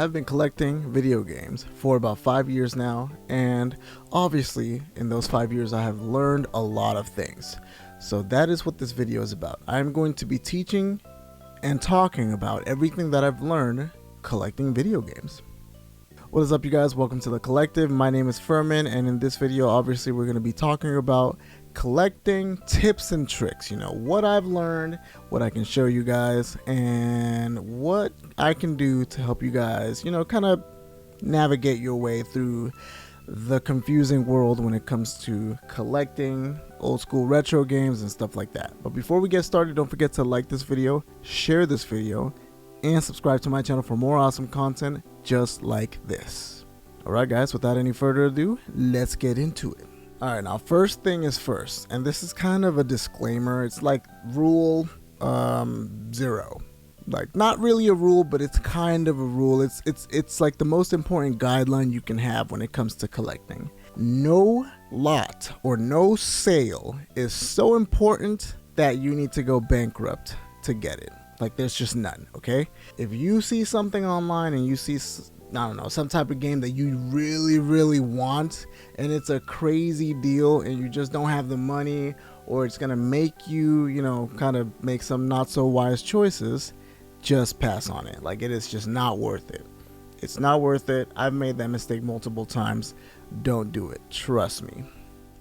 I've been collecting video games for about 5 years now, and obviously in those 5 years I have learned a lot of things. So that is what this video is about. I'm going to be teaching and talking about everything that I've learned collecting video games. What is up, you guys? Welcome to The Collective. My name is Furman, and in this video obviously we're going to be talking about collecting tips and tricks, what I've learned, what I can show you guys, and what I can do to help you guys, kind of navigate your way through the confusing world when it comes to collecting old school retro games and stuff like that. But before we get started, don't forget to like this video, share this video, and subscribe to my channel for more awesome content just like this. Alright guys, without any further ado, let's get into it. Alright, now first thing is first, and this is kind of a disclaimer. It's like rule 0. Like, not really a rule, but it's kind of a rule. It's like the most important guideline you can have when it comes to collecting. No lot or no sale is so important that you need to go bankrupt to get it. Like, there's just none, okay? If you see something online and you see, I don't know, some type of game that you really want, and it's a crazy deal and you just don't have the money, or it's gonna make you, kind of make some not so wise choices, just pass on it. Like, it is just not worth it. It's not worth it. I've made that mistake multiple times. Don't do it. Trust me.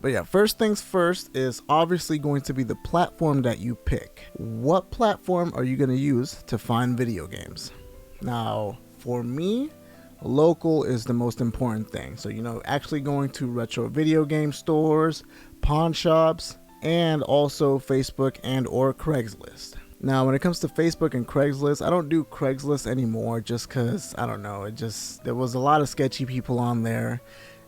But yeah, first things first is obviously going to be the platform that you pick. What platform are you going to use to find video games? Now, for me, local is the most important thing. So, actually going to retro video game stores, pawn shops, and also Facebook and or Craigslist. Now, when it comes to Facebook and Craigslist, I don't do Craigslist anymore just because, I don't know, there was a lot of sketchy people on there.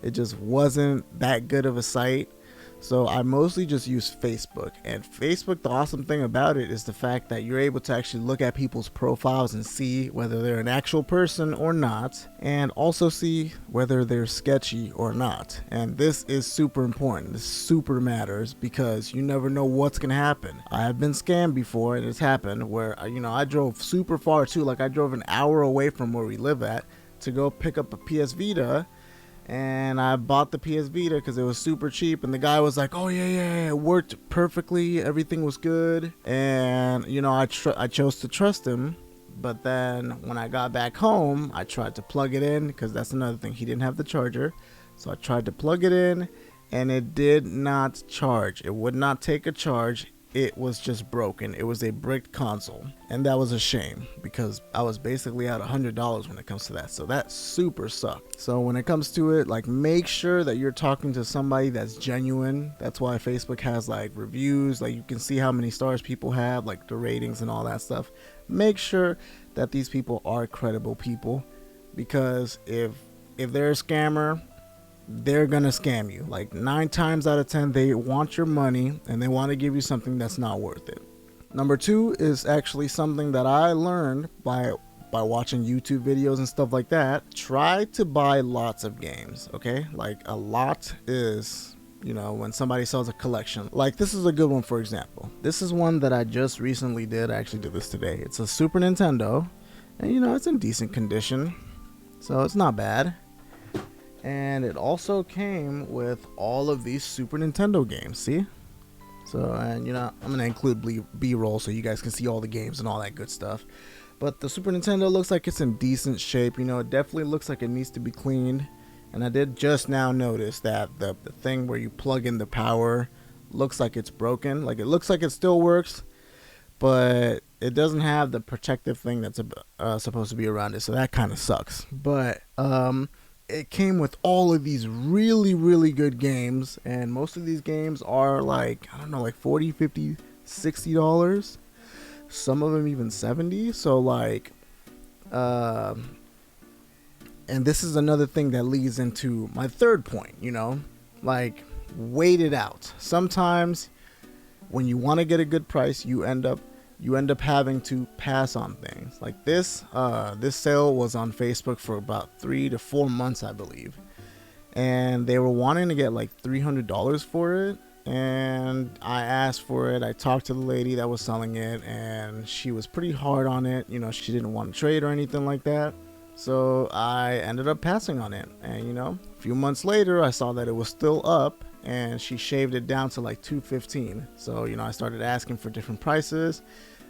It just wasn't that good of a site. So I mostly just use Facebook. And Facebook, the awesome thing about it is the fact that you're able to actually look at people's profiles and see whether they're an actual person or not, and also see whether they're sketchy or not. And this is super important. This super matters because you never know what's gonna happen. I have been scammed before, and it's happened where I drove super far too. Like, I drove an hour away from where we live at to go pick up a PS Vita. And I bought the PS Vita because it was super cheap, and the guy was like, oh yeah, it worked perfectly, everything was good. And I chose to trust him. But then when I got back home, I tried to plug it in, because that's another thing, he didn't have the charger. So I tried to plug it in, and it did not charge. It would not take a charge. It was just broken. It was a bricked console, and that was a shame because I was basically out $100 when it comes to that. So that super sucked. So when it comes to it, like, make sure that you're talking to somebody that's genuine. That's why Facebook has like reviews, like you can see how many stars people have, like the ratings and all that stuff. Make sure that these people are credible people, because if they're a scammer, they're gonna scam you. Like 9 times out of 10, they want your money and they want to give you something that's not worth it. Number 2 is actually something that I learned by watching YouTube videos and stuff like that. Try to buy lots of games, okay? Like, a lot is, when somebody sells a collection. Like, this is a good one, for example. This is one that I just recently did. I actually did this today. It's a Super Nintendo, and it's in decent condition, so it's not bad. And it also came with all of these Super Nintendo games, see? So, and I'm gonna include B-roll so you guys can see all the games and all that good stuff. But the Super Nintendo looks like it's in decent shape. It definitely looks like it needs to be cleaned. And I did just now notice that the thing where you plug in the power looks like it's broken. Like, it looks like it still works, but it doesn't have the protective thing that's supposed to be around it. So that kind of sucks. But it came with all of these really good games, and most of these games are like, I don't know, like $40, $50, $60. Some of them even 70. So like, and this is another thing that leads into my third point, like, wait it out. Sometimes when you want to get a good price, you end up having to pass on things. Like this sale was on Facebook for about 3 to 4 months, I believe, and they were wanting to get like $300 for it, and I asked for it. I talked to the lady that was selling it, and she was pretty hard on it. She didn't want to trade or anything like that. So I ended up passing on it. And you know, a few months later, I saw that it was still up and she shaved it down to like $215. So, you know, I started asking for different prices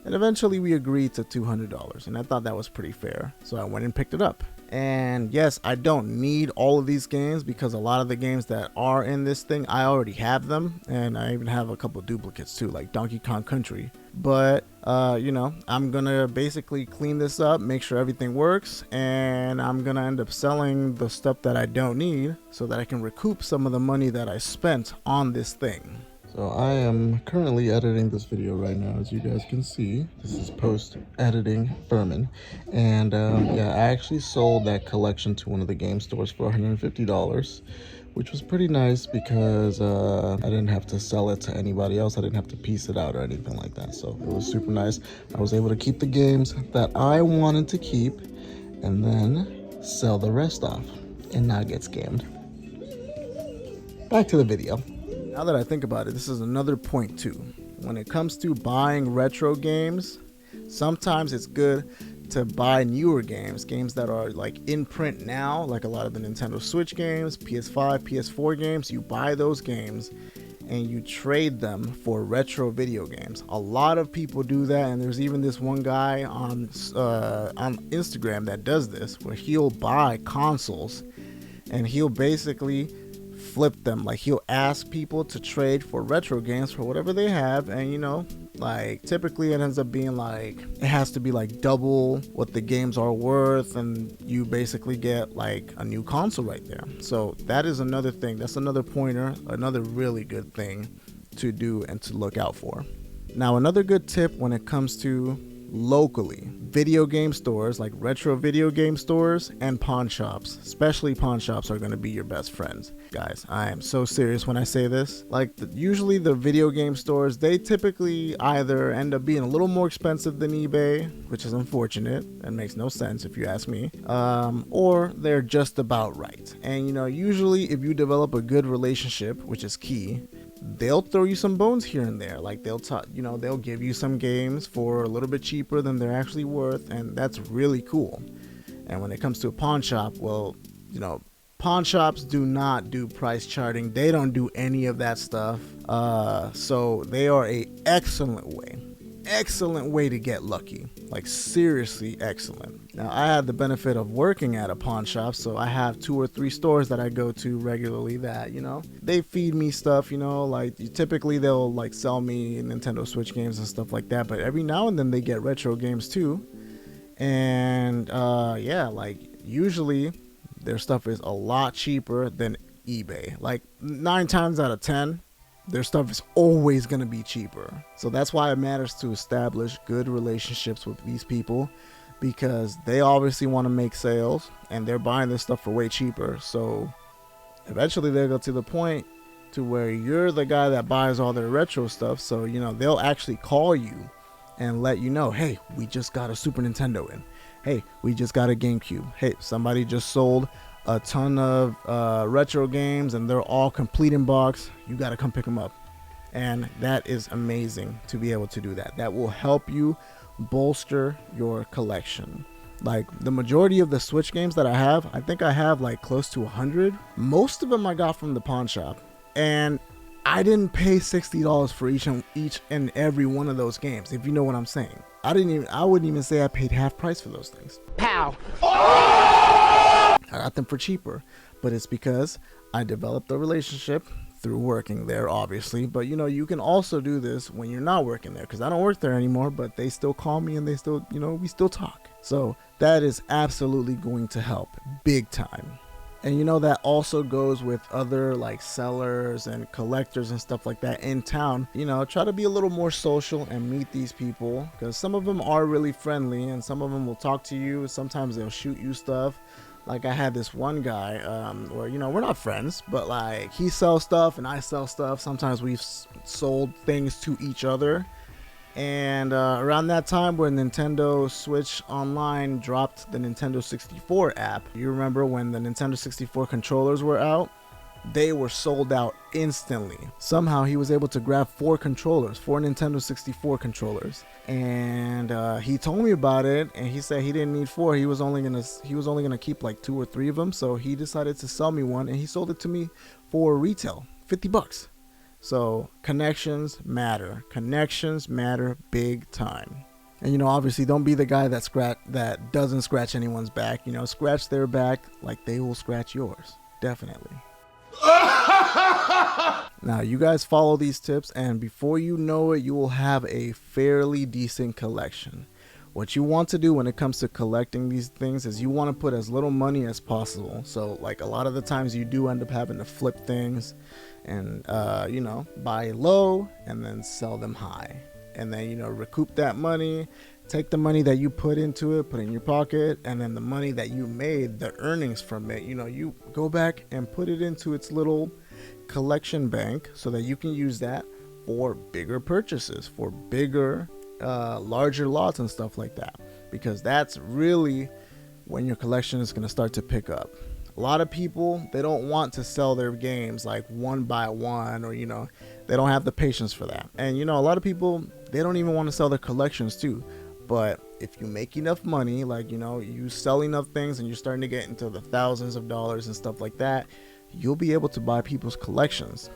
and eventually we agreed to $200. And I thought that was pretty fair. So I went and picked it up. And yes, I don't need all of these games because a lot of the games that are in this thing, I already have them. And I even have a couple duplicates too, like Donkey Kong Country. But, you know, I'm going to basically clean this up, make sure everything works. And I'm going to end up selling the stuff that I don't need so that I can recoup some of the money that I spent on this thing. So I am currently editing this video right now, as you guys can see. This is post-editing Furman. And yeah, I actually sold that collection to one of the game stores for $150, which was pretty nice because I didn't have to sell it to anybody else. I didn't have to piece it out or anything like that. So it was super nice. I was able to keep the games that I wanted to keep and then sell the rest off and not get scammed. Back to the video. Now that I think about it, this is another point too. When it comes to buying retro games, sometimes it's good to buy newer games that are like in print now, like a lot of the Nintendo Switch games, PS5, PS4 games. You buy those games and you trade them for retro video games. A lot of people do that, and there's even this one guy on Instagram that does this, where he'll buy consoles and he'll basically flip them. Like, he'll ask people to trade for retro games for whatever they have, and you know, like typically it ends up being like, it has to be like double what the games are worth, and you basically get like a new console right there. So that is another thing, that's another pointer, another really good thing to do and to look out for. Now, another good tip when it comes to locally video game stores, like retro video game stores and pawn shops, especially pawn shops, are going to be your best friends. Guys, I am so serious when I say this. Like, usually the video game stores, they typically either end up being a little more expensive than eBay, which is unfortunate and makes no sense if you ask me, or they're just about right. And you know, usually if you develop a good relationship, which is key, they'll throw you some bones here and there. Like, they'll give you some games for a little bit cheaper than they're actually worth, and that's really cool. And when it comes to a pawn shop, well, you know, pawn shops do not do price charting. They don't do any of that stuff. So they are a excellent way to get lucky. Like, seriously excellent. Now, I had the benefit of working at a pawn shop, so I have 2 or 3 stores that I go to regularly that, you know, they feed me stuff, you know, like typically they'll like sell me Nintendo Switch games and stuff like that, but every now and then they get retro games too. And yeah, like usually their stuff is a lot cheaper than eBay. Like 9 times out of 10, their stuff is always going to be cheaper. So that's why it matters to establish good relationships with these people, because they obviously want to make sales and they're buying this stuff for way cheaper. So eventually they'll go to the point to where you're the guy that buys all their retro stuff. So, you know, they'll actually call you and let you know, hey, we just got a Super Nintendo in. Hey, we just got a GameCube. Hey, somebody just sold a ton of retro games and they're all complete in box. You got to come pick them up. And that is amazing to be able to do that. That will help you bolster your collection. Like, the majority of the Switch games that I have, I think I have like close to 100. Most of them I got from the pawn shop, and I didn't pay $60 for each and every one of those games, if you know what I'm saying. I wouldn't even say I paid half price for those things. Pow! I got them for cheaper, but it's because I developed a relationship through working there, obviously. But you know, you can also do this when you're not working there, because I don't work there anymore, but they still call me and they still, you know, we still talk. So that is absolutely going to help big time. And you know, that also goes with other like sellers and collectors and stuff like that in town. You know, try to be a little more social and meet these people, because some of them are really friendly and some of them will talk to you. Sometimes they'll shoot you stuff. Like, I had this one guy where, you know, we're not friends, but like, he sells stuff and I sell stuff. Sometimes we've sold things to each other. And around that time when Nintendo Switch Online dropped the Nintendo 64 app, you remember when the Nintendo 64 controllers were out? they were sold out instantly. Somehow he was able to grab 4 controllers, 4 Nintendo 64 controllers, and he told me about it, and he said he didn't need 4. He was only gonna keep like 2 or 3 of them. So he decided to sell me one, and he sold it to me for retail, $50. So connections matter. Connections matter big time. And, you know, obviously don't be the guy that doesn't scratch anyone's back. You know, scratch their back like they will scratch yours. Definitely. Now, you guys follow these tips, and before you know it, you will have a fairly decent collection. What you want to do when it comes to collecting these things is you want to put as little money as possible. So like a lot of the times you do end up having to flip things and, you know, buy low and then sell them high. And then, you know, recoup that money, take the money that you put into it, put it in your pocket, and then the money that you made, the earnings from it, you know, you go back and put it into its little collection bank so that you can use that for bigger purchases, for bigger, larger lots and stuff like that, because that's really when your collection is going to start to pick up. A lot of people, they don't want to sell their games like one by one, or, you know, they don't have the patience for that. And, you know, a lot of people, they don't even want to sell their collections too. But if you make enough money, like, you know, you sell enough things and you're starting to get into the thousands of dollars and stuff like that, you'll be able to buy people's collections.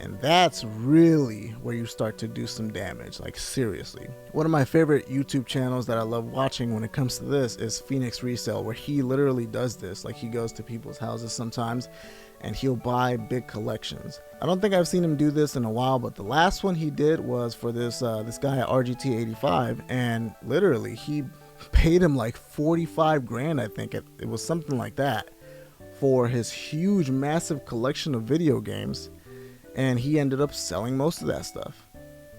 And that's really where you start to do some damage, like seriously. One of my favorite YouTube channels that I love watching when it comes to this is Phoenix Resale, where he literally does this. Like, he goes to people's houses sometimes and he'll buy big collections. I don't think I've seen him do this in a while, but the last one he did was for this guy at RGT85, and literally he paid him like 45 grand, I think it was something like that, for his huge massive collection of video games. And he ended up selling most of that stuff.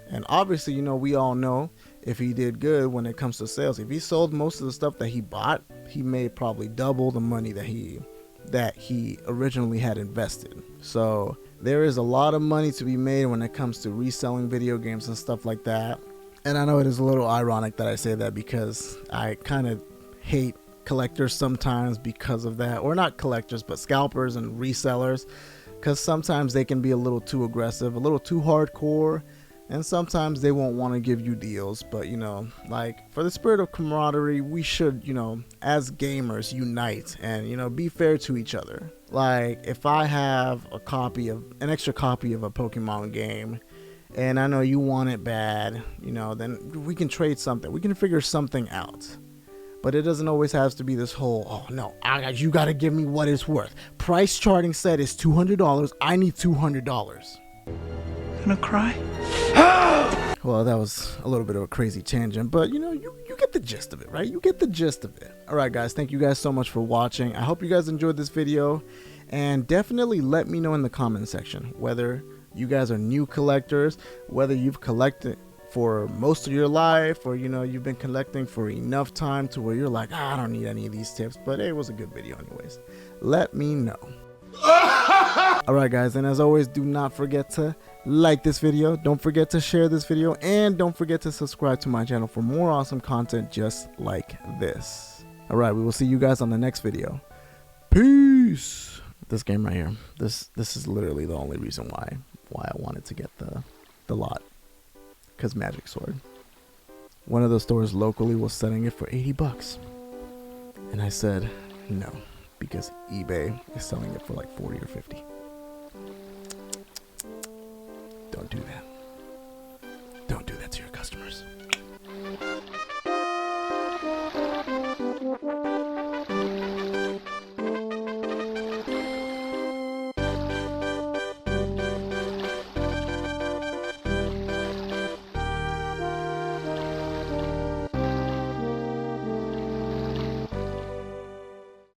And obviously, you know, we all know if he did good when it comes to sales. If he sold most of the stuff that he bought, he made probably double the money that he originally had invested. So there is a lot of money to be made when it comes to reselling video games and stuff like that. And I know it is a little ironic that I say that, because I kind of hate collectors sometimes because of that. Or not collectors, but scalpers and resellers. Because sometimes they can be a little too aggressive, a little too hardcore, and sometimes they won't want to give you deals. But, you know, like, for the spirit of camaraderie, we should, you know, as gamers, unite and, you know, be fair to each other. Like, if I have an extra copy of a Pokemon game, and I know you want it bad, you know, then we can trade something. We can figure something out. But it doesn't always have to be this whole, oh no, you got to give me what it's worth. Price charting said it's $200. I need $200. Gonna cry? Well, that was a little bit of a crazy tangent, but you know, you get the gist of it, right? You get the gist of it. All right, guys, thank you guys so much for watching. I hope you guys enjoyed this video, and definitely let me know in the comment section whether you guys are new collectors, whether you've collected for most of your life, or, you know, you've been collecting for enough time to where you're like, I don't need any of these tips, but hey, it was a good video anyways. Let me know. Alright guys, and as always, do not forget to like this video, don't forget to share this video, and don't forget to subscribe to my channel for more awesome content just like this. Alright, we will see you guys on the next video. Peace. This game right here, this is literally the only reason why I wanted to get the lot. Because Magic Sword. One of the stores locally was selling it for $80. And I said no, because eBay is selling it for like 40 or 50. Don't do that.